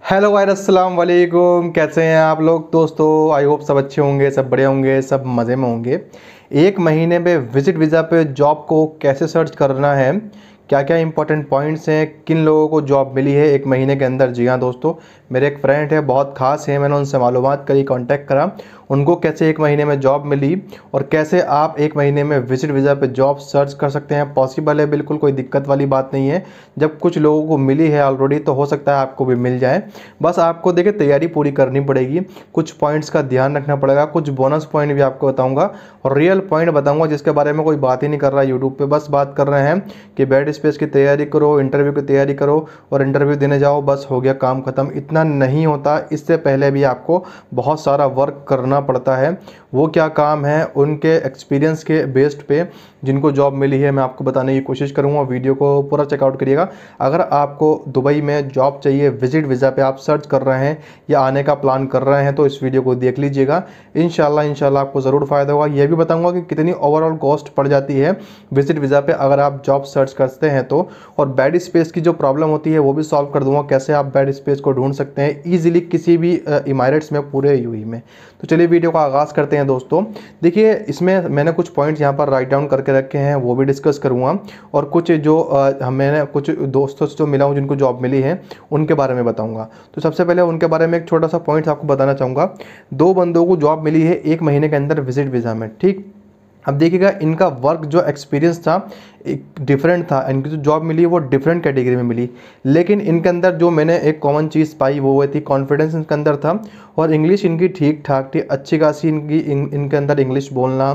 Hello भाई, अस्सलाम वालेकुम। कैसे हैं आप लोग दोस्तों? आई होप सब अच्छे होंगे, सब बढ़िया होंगे, सब मज़े में होंगे। एक महीने में विजिट वीज़ा पे जॉब को कैसे सर्च करना है, क्या क्या इंपॉर्टेंट पॉइंट्स हैं, किन लोगों को जॉब मिली है एक महीने के अंदर। जी हाँ दोस्तों, मेरे एक फ्रेंड है, बहुत खास है, मैंने उनसे मालूमात करी, कांटेक्ट करा, उनको कैसे एक महीने में जॉब मिली और कैसे आप एक महीने में विजिट वीज़ा पे जॉब सर्च कर सकते हैं। पॉसिबल है, बिल्कुल कोई दिक्कत वाली बात नहीं है। जब कुछ लोगों को मिली है ऑलरेडी तो हो सकता है आपको भी मिल जाए। बस आपको देखिए तैयारी पूरी करनी पड़ेगी, कुछ पॉइंट्स का ध्यान रखना पड़ेगा, कुछ बोनस पॉइंट भी आपको बताऊंगा और रियल पॉइंट बताऊंगा जिसके बारे में कोई बात ही नहीं कर रहा है यूट्यूब पे। बस बात कर रहे हैं कि बेड स्पेस की तैयारी करो, इंटरव्यू की तैयारी करो और इंटरव्यू देने जाओ, बस हो गया काम खत्म। इतना नहीं होता, इससे पहले भी आपको बहुत सारा वर्क करना पड़ता है। वो क्या काम है, उनके एक्सपीरियंस के बेस्ड पे जिनको जॉब मिली है मैं आपको बताने की कोशिश करूंगा। वीडियो को पूरा चेकआउट करिएगा। अगर आपको दुबई में जॉब चाहिए, विजिट वीज़ा पे आप सर्च कर रहे हैं या आने का प्लान कर रहे हैं, तो इस वीडियो को देख लीजिएगा। इंशाल्लाह आपको ज़रूर फ़ायदा होगा। ये भी बताऊंगा कि कितनी ओवरऑल कॉस्ट पड़ जाती है विजिट वीज़ा पे अगर आप जॉब सर्च करते हैं तो। और बेड स्पेस की जो प्रॉब्लम होती है वो भी सॉल्व कर दूंगा, कैसे आप बेड स्पेस को ढूंढ सकते हैं ईजिली किसी भी इमारेट्स में, पूरे यूएई में। तो चलिए वीडियो का आगाज़ करते हैं दोस्तों। देखिए, इसमें मैंने कुछ पॉइंट्स यहाँ पर राइट डाउन करके रखे हैं, वो भी डिस्कस करूँगा और कुछ जो मैंने कुछ दोस्तों से जो मिला हूँ जिनको जॉब मिली है उनके बारे में बताऊँगा। तो सबसे पहले उनके बारे में एक छोटा सा पॉइंट्स आपको बताना चाहूँगा। दो बंदों को जॉब मिली है एक महीने के अंदर विजिट वीज़ा में, ठीक। अब देखिएगा, इनका वर्क जो एक्सपीरियंस था एक डिफरेंट था, इनकी जो जॉब मिली वो डिफरेंट कैटेगरी में मिली, लेकिन इनके अंदर जो मैंने एक कॉमन चीज़ पाई वो थी कॉन्फिडेंस इनके अंदर था और इंग्लिश इनकी ठीक ठाक थी, अच्छी खासी इनके अंदर इंग्लिश बोलना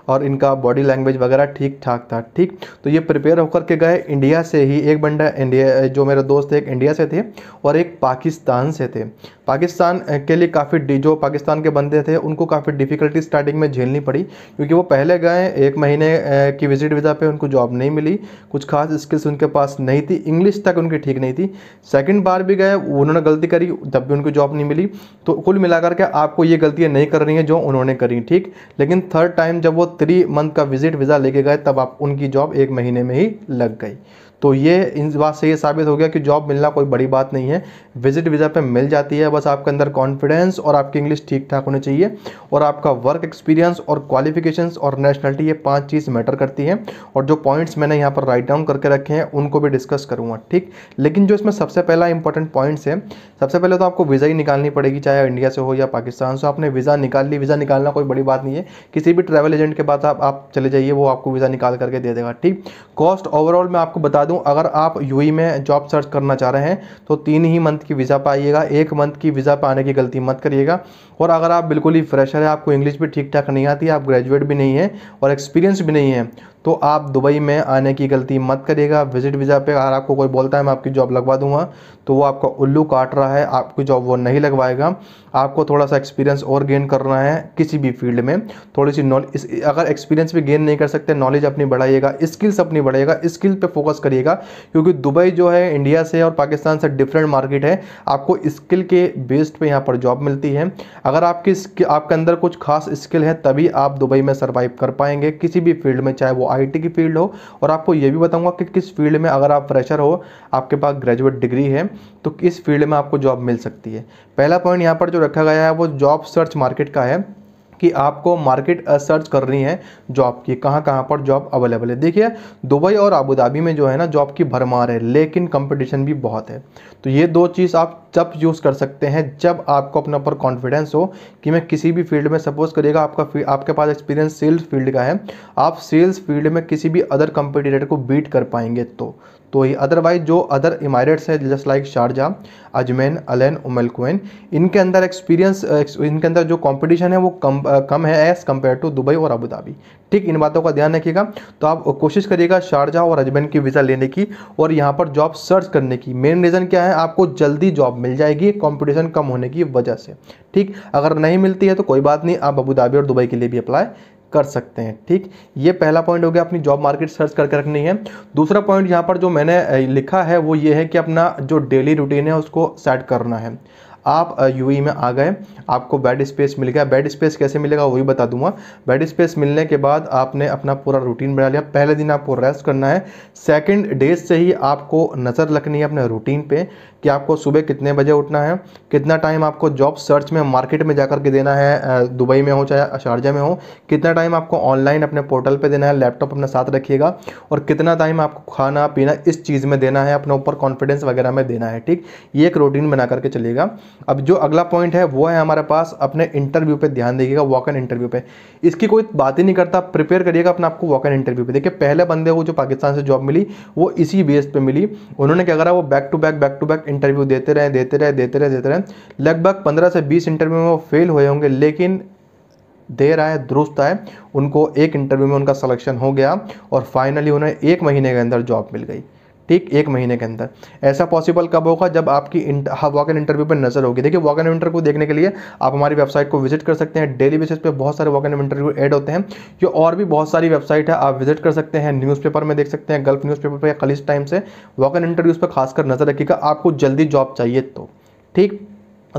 और इनका बॉडी लैंग्वेज वगैरह ठीक ठाक था, ठीक। तो ये प्रिपेयर होकर के गए इंडिया से ही। एक बंदा इंडिया, जो मेरे दोस्त थे, एक इंडिया से थे और एक पाकिस्तान से थे। पाकिस्तान के लिए काफ़ी, जो पाकिस्तान के बंदे थे उनको काफ़ी डिफ़िकल्टी स्टार्टिंग में झेलनी पड़ी, क्योंकि वो पहले गए एक महीने की विजिट वीज़ा पे, उनको जॉब नहीं मिली, कुछ खास स्किल्स उनके पास नहीं थी, इंग्लिश तक उनकी ठीक नहीं थी। सेकंड बार भी गए, उन्होंने गलती करी, तब भी उनको जॉब नहीं मिली। तो कुल मिलाकर के आपको ये गलतियाँ नहीं करनी है जो उन्होंने करी, ठीक। लेकिन थर्ड टाइम जब वो 3 मंथ का विजिट वीज़ा लेके गए तब आप उनकी जॉब एक महीने में ही लग गई। तो ये इस बात से ये साबित हो गया कि जॉब मिलना कोई बड़ी बात नहीं है, विजिट वीज़ा पे मिल जाती है। बस आपके अंदर कॉन्फिडेंस और आपकी इंग्लिश ठीक ठाक होनी चाहिए और आपका वर्क एक्सपीरियंस और क्वालिफिकेशंस और नेशनलिटी, ये 5 चीज़ मैटर करती हैं। और जो पॉइंट्स मैंने यहाँ पर राइट डाउन करके रखे हैं उनको भी डिस्कस करूँगा, ठीक। लेकिन जो इसमें सबसे पहला इंपॉर्टेंट पॉइंट्स है, सबसे पहले तो आपको वीज़ा ही निकालनी पड़ेगी, चाहे इंडिया से हो या पाकिस्तान से। आपने वीज़ा निकाल ली, वीज़ा निकालना कोई बड़ी बात नहीं है, किसी भी ट्रैवल एजेंट के पास आप चले जाइए, वो आपको वीज़ा निकाल करके दे देगा, ठीक। कॉस्ट ओवरऑल मैं आपको बता दूं, अगर आप यूएई में जॉब सर्च करना चाह रहे हैं तो 3 ही मंथ की वीज़ा पाइएगा, 1 मंथ की वीज़ा पाने की गलती मत करिएगा। और अगर आप बिल्कुल ही फ्रेशर है, आपको इंग्लिश भी ठीक ठाक नहीं आती, आप ग्रेजुएट भी नहीं है और एक्सपीरियंस भी नहीं है, तो आप दुबई में आने की गलती मत करिएगा। विजिट वीज़ा पे अगर आपको कोई बोलता है मैं आपकी जॉब लगवा दूंगा, तो वो आपका उल्लू काट रहा है, आपकी जॉब वो नहीं लगवाएगा। आपको थोड़ा सा एक्सपीरियंस और गेन करना है किसी भी फील्ड में, थोड़ी सी नॉलेज, अगर एक्सपीरियंस भी गेन नहीं कर सकते, नॉलेज अपनी बढ़ाइएगा, स्किल्स अपनी बढ़ाइएगा, स्किल पे फोकस करिएगा। क्योंकि दुबई जो है इंडिया से और पाकिस्तान से डिफरेंट मार्केट है, आपको स्किल के बेस्ड पे यहाँ पर जॉब मिलती है। अगर आपके अंदर कुछ खास स्किल है तभी आप दुबई में सर्वाइव कर पाएंगे किसी भी फील्ड में, चाहे वो आईटी की फील्ड हो। और आपको ये भी बताऊंगा कि किस फील्ड में, अगर आप फ्रेशर हो, आपके पास ग्रेजुएट डिग्री है, तो किस फील्ड में आपको जॉब मिल सकती है। पहला पॉइंट यहाँ पर जो रखा गया है वो जॉब सर्च मार्केट का है, कि आपको मार्केट सर्च करनी है जॉब की, कहाँ कहाँ पर जॉब अवेलेबल है। देखिए, दुबई और अबू धाबी में जो है ना जॉब की भरमार है, लेकिन कंपटीशन भी बहुत है। तो ये 2 चीज़ आप तब यूज़ कर सकते हैं जब आपको अपने ऊपर कॉन्फिडेंस हो कि मैं किसी भी फील्ड में, सपोज करिएगा आपके पास एक्सपीरियंस सेल्स फील्ड का है, आप सेल्स फील्ड में किसी भी अदर कंपटीटर को बीट कर पाएंगे तो ही। अदरवाइज जो अदर इमारेट्स है just like Sharjah, Ajman, Al Ain, Umm Quwain, इनके अंदर इनके अंदर जो कंपटीशन है वो कम है एज़ कम्पेयर टू दुबई और अबू धाबी, ठीक। इन बातों का ध्यान रखिएगा। तो आप कोशिश करिएगा शारजा और अजमैन की वीज़ा लेने की और यहाँ पर जॉब सर्च करने की। मेन रीज़न क्या है, आपको जल्दी जॉब मिल जाएगी कंपटीशन कम होने की वजह से, ठीक। अगर नहीं मिलती है तो कोई बात नहीं, आप अबू धाबी और दुबई के लिए भी अप्लाई कर सकते हैं, ठीक। ये पहला पॉइंट हो गया, अपनी जॉब मार्केट सर्च करके रखनी है। दूसरा पॉइंट यहाँ पर जो मैंने लिखा है वो ये है कि अपना जो डेली रूटीन है उसको सेट करना है। आप यूएई में आ गए, आपको बेड स्पेस मिल गया। बेड स्पेस कैसे मिलेगा वही बता दूंगा। बेड स्पेस मिलने के बाद आपने अपना पूरा रूटीन बना लिया। पहले दिन आपको रेस्ट करना है, सेकंड डे से ही आपको नज़र रखनी है अपने रूटीन पे कि आपको सुबह कितने बजे उठना है, कितना टाइम आपको जॉब सर्च में मार्केट में जाकर के देना है, दुबई में हो चाहे शारजा में हो, कितना टाइम आपको ऑनलाइन अपने पोर्टल पे देना है, लैपटॉप अपने साथ रखिएगा, और कितना टाइम आपको खाना पीना इस चीज़ में देना है, अपने ऊपर कॉन्फिडेंस वगैरह में देना है। ठीक, ये एक रूटीन बना करके चलिएगा। अब जो अगला पॉइंट है वो है हमारे पास अपने इंटरव्यू पे ध्यान दीजिएगा, वॉक इन इंटरव्यू पे। इसकी कोई बात ही नहीं करता, प्रिपेयर करिएगा अपने आपको वॉक इन इंटरव्यू पे। देखिए पहले बंदे को जो पाकिस्तान से जॉब मिली वो इसी बेस पे मिली। उन्होंने क्या करा, वो बैक टू बैक इंटरव्यू देते रहे। लगभग 15 से 20 इंटरव्यू में वो फेल हुए होंगे, लेकिन देर आए दुरुस्त आए, उनको एक इंटरव्यू में उनका सिलेक्शन हो गया और फाइनली उन्हें 1 महीने के अंदर जॉब मिल गई। ठीक, 1 महीने के अंदर। ऐसा पॉसिबल कब होगा, जब आपकी वॉक इन इंटरव्यू पर नजर होगी। देखिए वॉक इन इंटरव्यू देखने के लिए आप हमारी वेबसाइट को विजिट कर सकते हैं। डेली बेसिस पे बहुत सारे वॉक इन इंटरव्यू ऐड होते हैं। ये और भी बहुत सारी वेबसाइट है, आप विजिट कर सकते हैं। न्यूज़पेपर में देख सकते हैं, गल्फ न्यूज़पेपर पर या खलीज टाइम से। वॉक इन इंटरव्यूज़ पर खासकर नजर रखिएगा, आपको जल्दी जॉब चाहिए तो। ठीक,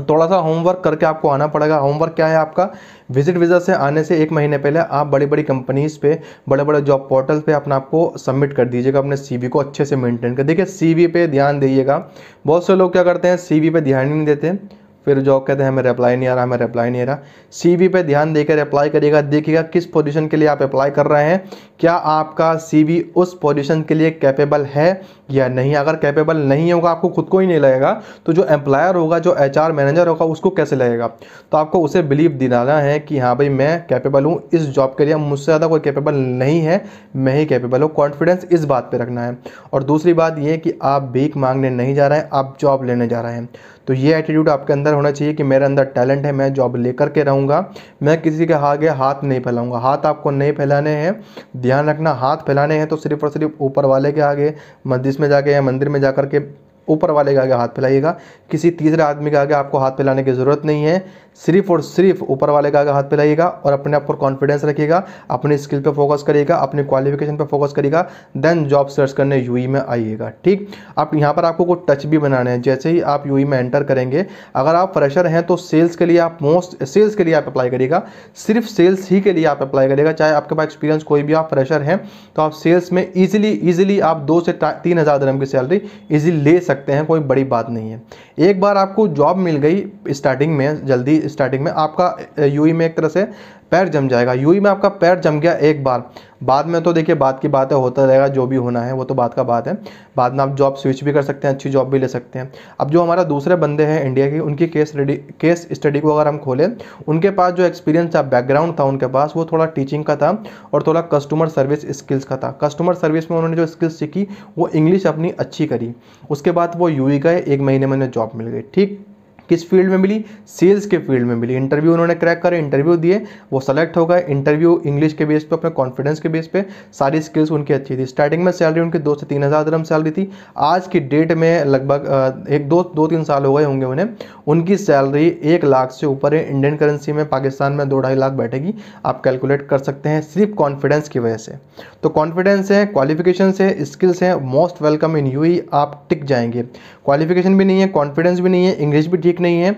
थोड़ा सा होमवर्क करके आपको आना पड़ेगा। होमवर्क क्या है आपका, विजिट वीज़ा से आने से 1 महीने पहले आप बड़ी बड़ी कंपनीज़ पे, बड़े बड़े जॉब पोर्टल पे अपना आपको सबमिट कर दीजिएगा, अपने सीवी को अच्छे से मेंटेन कर। देखिए सीवी पे ध्यान दीजिएगा। बहुत से लोग क्या करते हैं, सीवी पे ध्यान ही नहीं देते, फिर जॉब कहते हैं हमें रिप्लाई नहीं आ रहा, हमें रिप्लाई नहीं आ रहा। सीवी पे ध्यान देकर अप्लाई करिएगा, देखिएगा किस पोजीशन के लिए आप अप्लाई कर रहे हैं, क्या आपका सीवी उस पोजीशन के लिए कैपेबल है या नहीं। अगर कैपेबल नहीं होगा, आपको खुद को ही नहीं लगेगा, तो जो एम्प्लॉयर होगा, जो एचआर मैनेजर होगा, उसको कैसे लगेगा। तो आपको उसे बिलीव दिलाना है कि हाँ भाई मैं कैपेबल हूँ इस जॉब के लिए, मुझसे ज़्यादा कोई कैपेबल नहीं है, मैं ही कैपेबल हूँ। कॉन्फिडेंस इस बात पर रखना है। और दूसरी बात यह कि आप भीख मांगने नहीं जा रहे हैं, आप जॉब लेने जा रहे हैं। तो ये एटीट्यूड आपके अंदर होना चाहिए कि मेरे अंदर टैलेंट है, मैं जॉब लेकर के रहूँगा, मैं किसी के आगे हाथ नहीं फैलाऊंगा। हाथ आपको नहीं फैलाने हैं, ध्यान रखना। हाथ फैलाने हैं तो सिर्फ और सिर्फ ऊपर वाले के आगे, मस्जिद में जाके या मंदिर में जाकर के ऊपर वाले के आगे हाथ फैलाइएगा। किसी तीसरे आदमी के आगे आपको हाथ फैलाने की ज़रूरत नहीं है, सिर्फ और सिर्फ ऊपर वाले के आगे हाथ फैलाइएगा और अपने आप पर कॉन्फिडेंस रखिएगा, अपनी स्किल पे फोकस करिएगा, अपनी क्वालिफिकेशन पे फोकस करिएगा, देन जॉब सर्च करने यूई में आइएगा। ठीक, आप यहाँ पर आपको कुछ टच भी बनाने हैं। जैसे ही आप यूई में एंटर करेंगे, अगर आप फ्रेशर हैं तो सेल्स के लिए आप सेल्स के लिए आप अप्लाई करिएगा, सिर्फ सेल्स ही के लिए आप अप्लाई करिएगा। चाहे आपके पास एक्सपीरियंस कोई भी, आप फ्रेशर हैं तो आप सेल्स में ईजिली आप 2 से 3 हज़ार दिरहम की सैलरी ईजिली ले सकते हैं, कोई बड़ी बात नहीं है। एक बार आपको जॉब मिल गई स्टार्टिंग में, जल्दी स्टार्टिंग में आपका यूई में एक तरह से पैर जम जाएगा। यूई में आपका पैर जम गया एक बार, बाद में तो देखिए बात की बात है, होता रहेगा, जो भी होना है वो तो बात का बात है। बाद में आप जॉब स्विच भी कर सकते हैं, अच्छी जॉब भी ले सकते हैं। अब जो हमारा दूसरे बंदे हैं इंडिया की, उनकी केस स्टडी को अगर हम खोलें, उनके पास जो एक्सपीरियंस था, बैकग्राउंड था उनके पास, वो थोड़ा टीचिंग का था और थोड़ा कस्टमर सर्विस स्किल्स का था। कस्टमर सर्विस में उन्होंने जो स्किल्स सीखी वो इंग्लिश अपनी अच्छी करी। उसके बाद वो यूई गए, 1 महीने में उन्हें जॉब मिल गई। ठीक, किस फील्ड में मिली, सेल्स के फील्ड में मिली। इंटरव्यू उन्होंने क्रैक करे, इंटरव्यू दिए, वो सेलेक्ट हो गए। इंटरव्यू इंग्लिश के बेस पे, अपने कॉन्फिडेंस के बेस पे, सारी स्किल्स उनकी अच्छी थी। स्टार्टिंग में सैलरी उनकी 2 से 3 हज़ार दिरहम सैलरी थी। आज की डेट में लगभग 2-3 साल हो गए होंगे उन्हें, उनकी सैलरी 1 लाख से ऊपर है। इंडियन करेंसी में पाकिस्तान में 2-2.5 लाख बैठेगी, आप कैलकुलेट कर सकते हैं, सिर्फ कॉन्फिडेंस की वजह से। तो कॉन्फिडेंस है, क्वालिफिकेशन है, स्किल्स हैं, मोस्ट वेलकम इन यूएई, आप टिक जाएंगे। क्वालिफिकेशन भी नहीं है, कॉन्फिडेंस भी नहीं है, इंग्लिश भी ठीक नहीं है,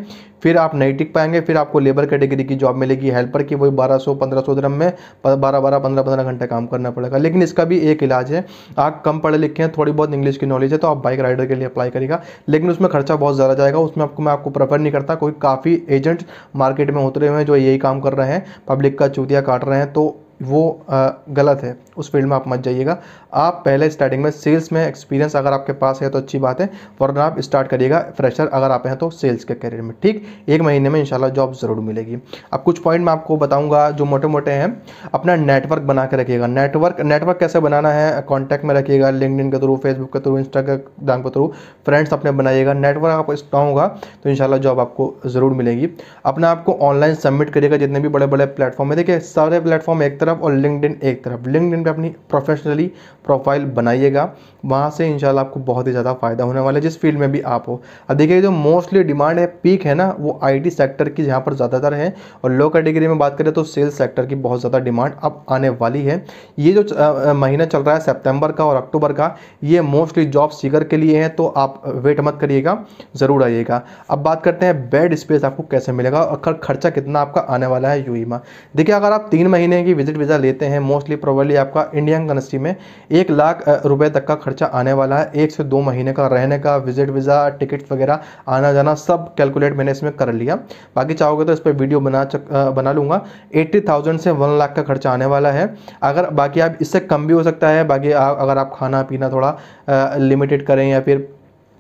फिर आप नहीं टिक पाएंगे। फिर आपको लेबर कैटेगरी की जॉब मिलेगी, हेल्पर की, वही 1200-1500 दिरहम में 12-12, 15-15 घंटे काम करना पड़ेगा। लेकिन इसका भी एक इलाज है, आप कम पढ़े लिखे हैं, थोड़ी बहुत इंग्लिश की नॉलेज है, तो आप बाइक राइडर के लिए अप्लाई करिएगा, लेकिन उसमें खर्चा बहुत ज़्यादा जाएगा। उसमें मैं आपको प्रेफर नहीं करता। कोई काफ़ी एजेंट्स मार्केट में उतरे हुए हैं जो यही काम कर रहे हैं, पब्लिक का चूतिया काट रहे हैं, तो वो गलत है, उस फील्ड में आप मत जाइएगा। आप पहले स्टार्टिंग में सेल्स में एक्सपीरियंस अगर आपके पास है तो अच्छी बात है, वरना आप स्टार्ट करिएगा फ्रेशर अगर आप हैं तो सेल्स के करियर में। ठीक, 1 महीने में इंशाल्लाह जॉब ज़रूर मिलेगी। अब कुछ पॉइंट मैं आपको बताऊंगा जो मोटे मोटे हैं। अपना नेटवर्क बना के रखिएगा। नेटवर्क कैसे बनाना है, कॉन्टैक्ट में रखिएगा, लिंक्डइन के थ्रू, फेसबुक के थ्रू, इंस्टाग्राम के थ्रू फ्रेंड्स अपने बनाइएगा। नेटवर्क आपको स्ट्रांग होगा तो इंशाल्लाह जॉब आपको ज़रूर मिलेगी। अपना आपको ऑनलाइन सबमिट करिएगा जितने भी बड़े बड़े प्लेटफॉर्म है। देखिए सारे प्लेटफॉर्म एक तरफ तरफ और लिंक्डइन एक तरफ। लिंक्डइन पे अपनी प्रोफेशनली प्रोफाइल बनाइएगा, वहाँ से इंशाल्लाह आपको बहुत ही ज़्यादा फायदा होने वाला है जिस फील्ड में भी आप हो। अब देखिए जो मोस्टली डिमांड है, पीक है ना, वो आईटी सेक्टर की जहाँ पर ज़्यादातर है, और लो कैटेगरी में बात करें तो सेल्स सेक्टर की बहुत ज़्यादा डिमांड अब आने वाली है। ये जो महीना चल रहा है सितंबर का और अक्टूबर का, ये मोस्टली जॉब सीकर के लिए है, तो आप वेट मत करिएगा, ज़रूर आइएगा। अब बात करते हैं बेड स्पेस आपको कैसे मिलेगा और खर्चा कितना आपका आने वाला है यूएई में। देखिए अगर आप 3 महीने की विजिट वीज़ा लेते हैं, मोस्टली प्रोबेबली आपका इंडियन करेंसी में 1 लाख रुपए तक का खर्चा आने वाला है। 1 से 2 महीने का रहने का, विजिट वीज़ा, टिकट्स वगैरह, आना जाना सब कैलकुलेट मैंने इसमें कर लिया। बाकी चाहोगे तो इस पर वीडियो बना लूँगा। 80,000 से 1 लाख का खर्चा आने वाला है। अगर बाकी आप इससे कम भी हो सकता है, बाकी अगर आप खाना पीना थोड़ा लिमिटेड करें या फिर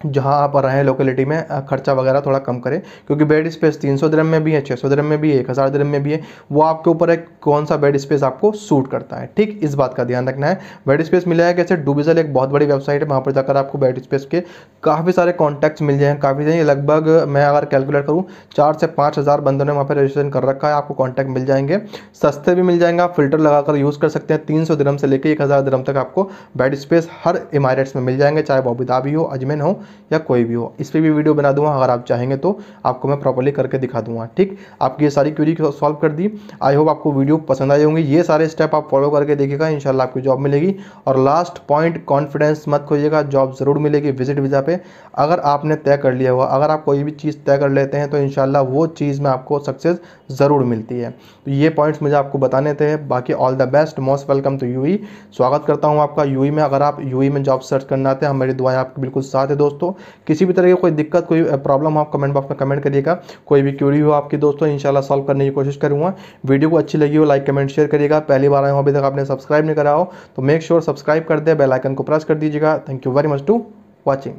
जहाँ आप रहें लोकेलिटी में खर्चा वगैरह थोड़ा कम करें, क्योंकि बेड स्पेस 300 दिरहम में भी है, 600 दिरहम में भी है, 1000 दिरहम में भी है। वो आपके ऊपर है कौन सा बेड स्पेस आपको सूट करता है। ठीक, इस बात का ध्यान रखना है। बेड स्पेस मिला है कैसे, डूबिजल एक बहुत बड़ी वेबसाइट है, वहाँ पर जाकर आपको बेड स्पेस के काफ़ी सारे कॉन्टैक्ट्स मिल जाएंगे। काफ़ी नहीं, लगभग मैं अगर कैलकुलेट करूँ 4 से 5 हज़ार बंदों ने वहाँ पर रजिस्ट्रेशन कर रखा है। आपको कॉन्टैक्ट मिल जाएंगे, सस्ते भी मिल जाएंगे, आप फिल्टर लगाकर यूज़ कर सकते हैं। 300 दिरहम से लेकर 1000 दिरहम तक आपको बेड स्पेस हर इमारट्स में मिल जाएंगे, चाहे वो अबू धाबी हो, अजमेन हो या कोई भी हो। इस पर भी वीडियो बना दूंगा, अगर आप चाहेंगे तो आपको मैं प्रॉपर्ली करके दिखा दूंगा। ठीक, आपकी ये सारी क्वेरी सॉल्व कर दी। आई होप आपको वीडियो पसंद आई होंगी। ये सारे स्टेप आप फॉलो करके देखिएगा, इंशाल्लाह आपकी जॉब मिलेगी। और लास्ट पॉइंट, कॉन्फिडेंस मत खोइएगा, जॉब ज़रूर मिलेगी विजिट वीज़ा पे। अगर आपने तय कर लिया हुआ, अगर आप कोई भी चीज़ तय कर लेते हैं तो इंशाल्लाह वो चीज़ में आपको सक्सेस ज़रूर मिलती है। तो ये पॉइंट्स मुझे आपको बताने थे। बाकी all the best, most welcome to UAE. स्वागत करता हूँ आपका यूएई में। अगर आप यूएई में जॉब सर्च करना आते हैं, हमारी दुआएं आपके बिल्कुल साथ है दोस्तों। किसी भी तरह की कोई दिक्कत, कोई प्रॉब्लम हो, आप कमेंट बॉक्स में कमेंट करिएगा। कोई भी क्वेरी हो आपकी दोस्तों, इंशाल्लाह सॉल्व करने की कोशिश करूँगा। वीडियो को अच्छी लगी हो, लाइक कमेंट शेयर करिएगा। पहली बार आए हो, अभी तक आपने सब्सक्राइब नहीं करा हो तो मेक श्योर सब्सक्राइब कर दे, बेल आइकन को प्रेस कर दीजिएगा। Thank you very much to watching.